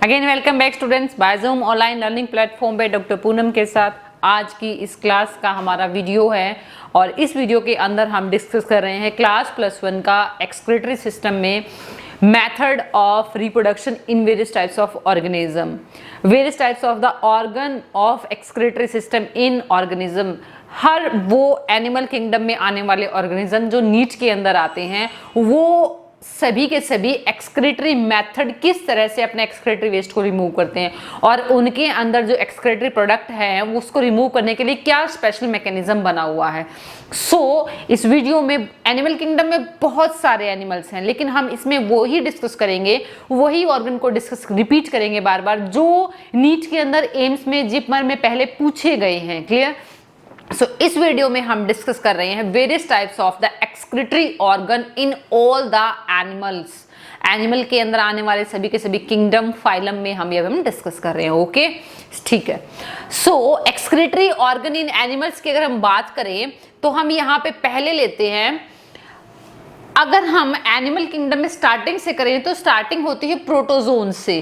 Again welcome back students by Zoom online learning platform पे doctor Poonam के साथ। आज की इस क्लास का हमारा वीडियो है और इस वीडियो के अंदर हम डिस्कस कर रहे हैं क्लास +1 का एक्सक्रीटरी सिस्टम में method of reproduction in various types of organism, various types of the organ of excretory system in organism. हर वो एनिमल किंगडम में आने वाले ऑर्गेनिज्म जो नीच के अंदर आते हैं वो सभी के सभी एक्सक्रीटरी मेथड किस तरह से अपने एक्सक्रीटरी वेस्ट को रिमूव करते हैं और उनके अंदर जो एक्सक्रीटरी प्रोडक्ट है उसको रिमूव करने के लिए क्या स्पेशल मैकेनिज्म बना हुआ है। इस वीडियो में एनिमल किंगडम में बहुत सारे एनिमल्स हैं, लेकिन हम इसमें वो ही डिस्कस करेंगे, वही ऑर्गन को डिस्कस रिपीट करेंगे बार बार जो नीट के अंदर एम्स में जिपमर में पहले पूछे गए हैं। क्लियर? इस वीडियो में हम डिस्कस कर रहे हैं various types of the excretory organ in all the animals. Animal के अंदर आने वाले सभी के सभी किंगडम फाइलम में हम डिस्कस कर रहे हैं। ओके, ठीक है। एक्सक्रीटरी ऑर्गन इन एनिमल्स की अगर हम बात करें तो हम यहाँ पे पहले लेते हैं, अगर हम एनिमल किंगडम में स्टार्टिंग से करें तो स्टार्टिंग होती है प्रोटोजोन से,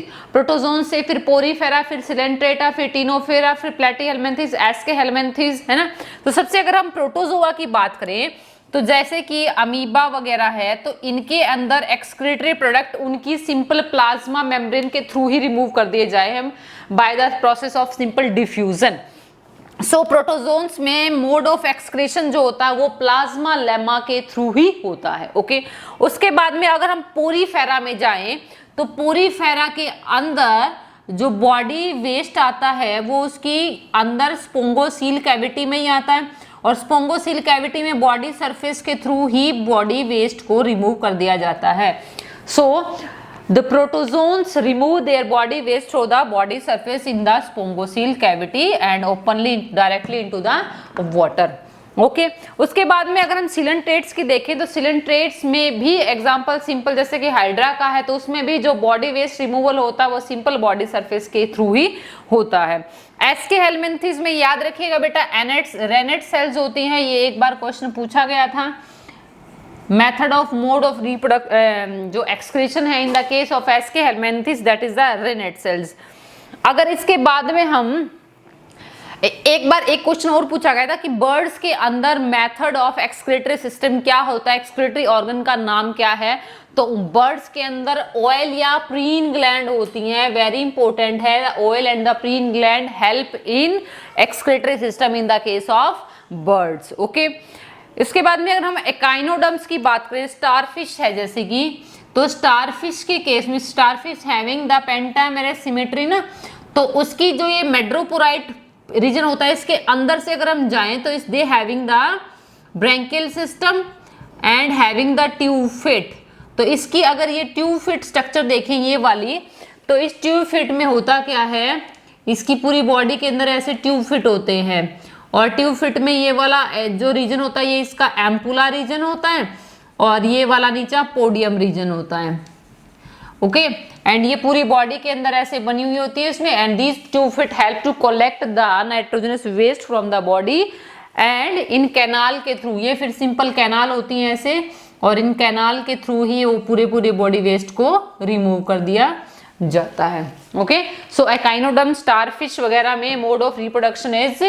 फिर पोरीफेरा, फिर सिलेंट्रेटा, फिर टिनोफेरा, फिर प्लेटीहेल्मिन्थेस, एस्केहेल्मिन्थेस, है ना। तो सबसे अगर हम प्रोटोजोआ की बात करें तो जैसे कि अमीबा वगैरह है तो इनके अंदर एक्सक्रीटरी प्रोडक्ट उनकी सिंपल प्लाज्मा मेम्ब्रेन के थ्रू ही रिमूव कर दिए जाए हैं by the process of simple diffusion. Protozoans में मोड ऑफ एक्सक्रीशन जो होता है वो प्लाज्मा लेमा के थ्रू ही होता है। ओके, उसके बाद में अगर हम पोरीफेरा में जाएं तो पोरीफेरा के अंदर जो बॉडी वेस्ट आता है वो उसकी अंदर स्पोंगोसील कैविटी में ही आता है और स्पोंगोसील कैविटी में बॉडी सरफेस के थ्रू ही बॉडी वेस्ट को रिमूव कर दिया जाता है। The protozoans remove their body waste through the body surface in the spongocoel cavity and openly directly into the water. Okay, उसके बाद में अगर हम सिलेंट्रेट्स की देखें तो सिलेंट्रेट्स में भी एग्जांपल सिंपल जैसे कि हाइड्रा का है तो उसमें भी जो बॉडी वेस्ट रिमूवल होता है वो सिंपल बॉडी सरफेस के थ्रू ही होता है। एस्केहेल्मिन्थेस में याद रखिएगा बेटा रेनेट सेल्स होती हैं, ये एक बार क्वेश्चन पूछा गया था। Method of mode of reproduction जो एक्सक्रीशन है in the case of aschelminthes that is the renette cells. अगर इसके बाद में हम एक बार एक क्वेश्चन और पूछा गया था कि बर्ड्स के अंदर मेथड ऑफ एक्सक्रीटरी सिस्टम क्या होता है, एक्सक्रीटरी ऑर्गन का नाम क्या है। तो बर्ड्स के अंदर ऑयल या प्रीन ग्लैंड होती हैं, वेरी इंपॉर्टेंट है। Oil and the preen gland help in excretory system in the case of birds. Okay, इसके बाद में अगर हम एकाइनोडर्म्स की बात करें, स्टारफिश है जैसे कि, तो स्टारफिश के केस में starfish having the pentamerous symmetry ना, तो उसकी जो ये मेड्रोपोराइट रीजन होता है इसके अंदर से अगर हम जाएं तो इस they having the branchial system and having the tube fit. तो इसकी अगर ये ट्यूब फिट स्ट्रक्चर देखें ये वाली, तो इस ट्यूब फिट में होता क्या है, इसकी पूरी बॉडी के अंदर ऐसे ट्यूब फिट होते हैं और ट्यूब फिट में ये वाला जो रीजन होता है ये इसका एम्पुला रीजन होता है और ये वाला नीचा पोडियम रीजन होता है। ओके, एंड ये पूरी बॉडी के अंदर ऐसे बनी हुई होती है इसमें, and these tube fit help to collect the nitrogenous waste from the body and in canal के थ्रू, ये फिर सिंपल कैनाल होती है ऐसे और इन कैनाल के थ्रू ही वो पूरे बॉडी वेस्ट को रिमूव कर दिया जाता है। ओके, एकाइनोडर्म स्टारफिश वगैरह में mode of reproduction is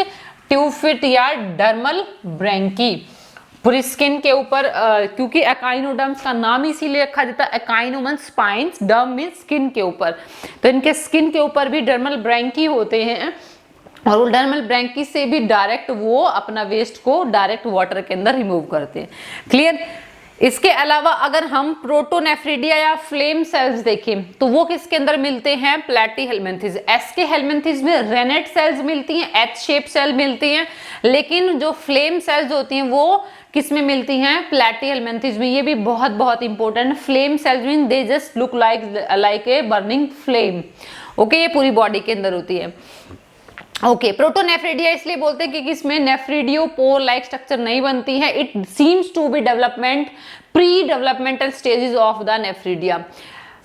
tube fit या डर्मल ब्रैंकी। पूरी स्किन के ऊपर क्योंकि एकाइनोडर्म्स का नाम इसीलिए रखा जाता है, echino means spines, डर्म means skin के ऊपर, तो इनके स्किन के ऊपर भी डर्मल ब्रैंकी होते हैं और वो डर्मल ब्रैंकी से भी डायरेक्ट वो अपना वेस्ट को डायरेक्ट वाटर के अंदर रिमूव करते हैं। क्लियर? इसके अलावा अगर हम प्रोटोनेफ्रिडिया या फ्लेम सेल्स देखें तो वो किसके अंदर मिलते हैं, प्लेटीहेल्मिन्थेस। एस्केहेल्मिन्थेस में रेनेट सेल्स मिलती हैं, एच शेप सेल मिलती हैं, लेकिन जो फ्लेम सेल्स होती हैं वो किस में मिलती हैं, प्लेटीहेल्मिन्थेस में। ये भी बहुत important, flame cells mean they just look like a burning flame. Okay, ये पूरी बॉडी के अंदर होती है। ओके, प्रोटोनेफ्रिडिया इसलिए बोलते हैं क्योंकि इसमें नेफ्रिडियोपोर लाइक स्ट्रक्चर नहीं बनती है। It seems to be development pre developmental stages of the nephridia.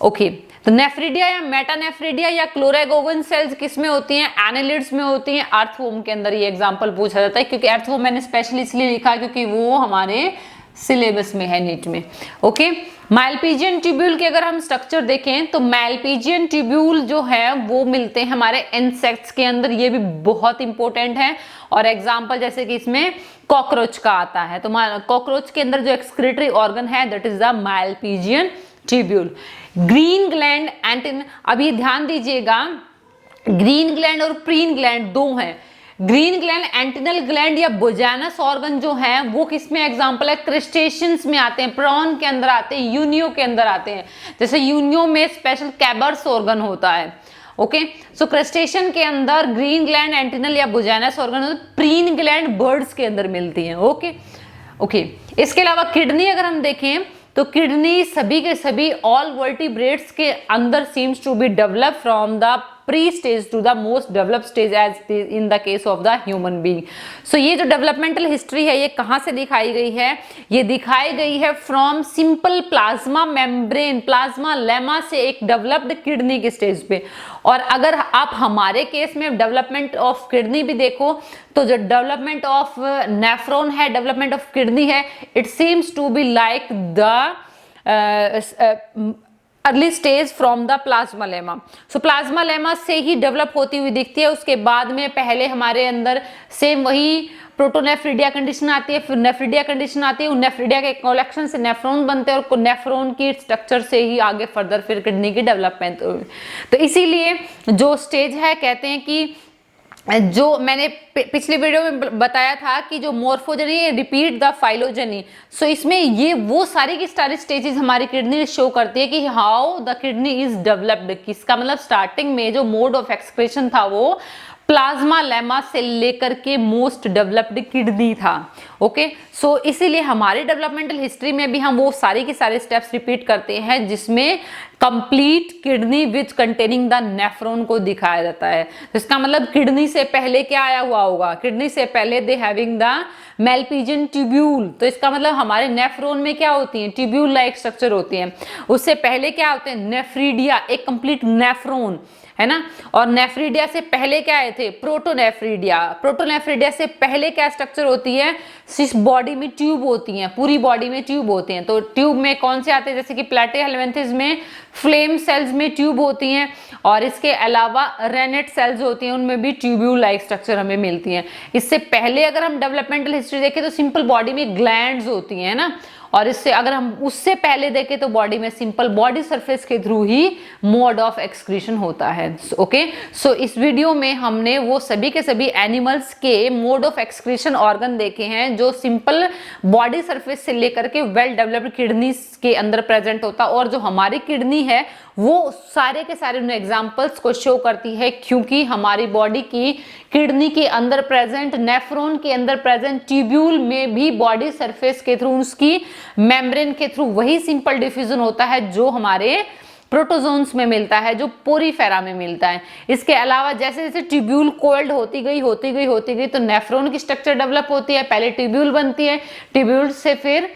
Okay, तो नेफ्रिडिया या मेटानेफ्रिडिया या क्लोरेगोगन सेल्स किस में होती हैं, एनालिड्स में होती हैं। अर्थवॉर्म के अंदर ये एग्जांपल पूछा जाता है क्योंकि अर्थवॉर्म मैंने स्पेशली इसलिए लिखा क्योंकि वो हमारे सिलेबस में है नीट में। ओके, मालपीजियन ट्यूब्यूल के अगर हम स्ट्रक्चर देखें तो मालपीजियन ट्यूब्यूल जो है वो मिलते हैं हमारे इंसेक्ट्स के अंदर, ये भी बहुत इंपॉर्टेंट है। और एग्जांपल जैसे कि इसमें कॉकरोच का आता है, तो कॉकरोच के अंदर जो एक्सक्रीटरी ऑर्गन है that is the Malpighian tubule. Green gland antenna, अभी ध्यान दीजिएगा, ग्रीन ग्लैंड और प्रीन ग्लैंड दो हैं। ग्रीन ग्लैंड एंटिनल ग्लैंड या बोजानस ऑर्गन जो है वो किसमें एग्जांपल है, क्रिस्टेशियंस में आते हैं, प्रॉन के अंदर आते हैं, यूनियो के अंदर आते हैं। जैसे यूनियो में स्पेशल कैबर्स ऑर्गन होता है। ओके, सो क्रिस्टेशियन के अंदर ग्रीन ग्लैंड एंटिनल या बोजानस ऑर्गन होता है, प्रीन ग्लैंड बर्ड्स के अंदर मिलती है। ओके, इसके अलावा किडनी अगर हम देखें तो किडनी सभी के सभी ऑल वर्टिब्रेट्स के अंदर seems to be develop from the pre stage to the most developed stage as in the case of the human being. So ये जो डेवलपमेंटल हिस्ट्री है ये कहाँ से दिखाई गई है, ये दिखाई गई है from simple plasma membrane, plasma lemma से एक डेवलप्ड किडनी के स्टेज पे। और अगर आप हमारे केस में डेवलपमेंट ऑफ किडनी भी देखो तो जो डेवलपमेंट ऑफ नेफ्रॉन है, डेवलपमेंट ऑफ किडनी है, it seems to be like the early stage from the plasmalemma. So plasmalemma से ही डेवलप होती हुई दिखती है। उसके बाद में पहले हमारे अंदर सेम वही प्रोटोनेफ्रिडिया कंडीशन आती है, फिर नेफ्रिडिया कंडीशन आती है, उन नेफ्रिडिया के कलेक्शन से नेफ्रॉन बनते हैं और नेफ्रॉन की स्ट्रक्चर से ही आगे फर्दर फिर किडनी की डेवलपमेंट। तो इसीलिए जो स्टेज है कहते हैं कि जो मैंने पिछली वीडियो में बताया था कि जो मॉर्फोजेनी रिपीट द फाइलोजेनी, सो इसमें ये वो सारी की सारी स्टेजेस हमारी किडनी शो करती है कि how the kidney is developed. किसका मतलब स्टार्टिंग में जो मोड ऑफ एक्सक्रीशन था वो प्लाज्मा लेमा से लेकर के मोस्ट डेवलप्ड किडनी था। ओके, सो इसीलिए हमारी डेवलपमेंटल हिस्ट्री में भी हम वो सारी के सारे स्टेप्स रिपीट करते हैं जिसमें complete kidney which containing the nephron को दिखाया जाता है। तो इसका मतलब किडनी से पहले क्या आया हुआ होगा, किडनी से पहले they having the Malpighian tubule. तो इसका मतलब हमारे नेफ्रॉन में क्या होती है, ट्यूब्यूल लाइक स्ट्रक्चर होती है। उससे पहले क्या होते हैं, नेफ्रीडिया, एक कंप्लीट नेफ्रॉन है ना। और नेफ्रीडिया से पहले क्या आए थे, प्रोटोनेफ्रीडिया। प्रोटोनेफ्रीडिया से पहले क्या स्ट्रक्चर होती है, सिर्फ बॉडी में ट्यूब होती हैं, पूरी बॉडी में ट्यूब होती हैं। तो ट्यूब में कौन से आते हैं, जैसे कि प्लेटिहेल्मिन्थेस में फ्लेम सेल्स में ट्यूब होती हैं, और इसके अलावा रेनेट सेल्स होती हैं, उनमें भी ट्यूब्यूल लाइक स्ट्रक्चर हमें मिलती हैं। इससे पहले अगर हम डेवलपमेंटल हिस्ट्री देखें तो सिंपल बॉडी में ग्लैंड्स होती हैं ना, और इससे अगर हम उससे पहले देखें तो बॉडी में सिंपल बॉडी सरफेस के through he mode of excretion होता है। ओके, सो इस वीडियो में हमने वो सभी के सभी एनिमल्स के मोड ऑफ एक्सक्रीशन ऑर्गन देखे हैं जो सिंपल बॉडी सरफेस से लेकर के वेल डेवलप्ड किडनी के अंदर प्रेजेंट होता, और जो हमारी किडनी है वो सारे के सारे उन एग्जाम्पल्स को शो करती है, क्योंकि हमारी बॉडी की किडनी के अंदर प्रेजेंट, नेफ्रॉन के अंदर प्रेजेंट ट्यूब्यूल में भी बॉडी सरफेस के थ्रू, उसकी मेम्ब्रेन के थ्रू वही सिंपल डिफ्यूजन होता है जो हमारे प्रोटोजोन्स में मिलता है, जो पोरीफेरा में मिलता है। इसके अलावा जैसे जैसे ट्यूब्यूल कोल्ड होती गई तो नेफ्रॉन की स्ट्रक्चर डेवलप होती है। पहले ट्यूब्यूल बनती है, ट्यूब्यूल से फिर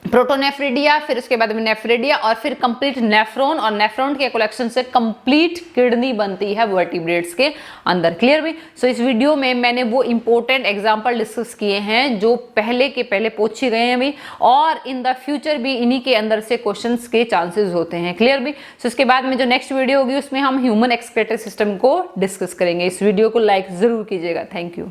प्रोटोनेफ्रिडिया, फिर उसके बाद में नेफ्रिडिया, और फिर कंप्लीट नेफ्रॉन, और नेफ्रॉन के कलेक्शन से कंप्लीट किडनी बनती है वर्टिब्रेट्स के अंदर। क्लियर भी। सो इस वीडियो में मैंने वो इंपॉर्टेंट एग्जांपल डिस्कस किए हैं जो पहले के पहले पूछे गए हैं भी, और इन द फ्यूचर भी इन्हीं के अंदर से क्वेश्चंस के चांसेस होते हैं। क्लियर भी। सो इसके बाद में जो नेक्स्ट वीडियो होगी उसमें हम ह्यूमन एक्सक्रीटरी सिस्टम को डिस्कस करेंगे। इस वीडियो को लाइक जरूर कीजिएगा। Thank you.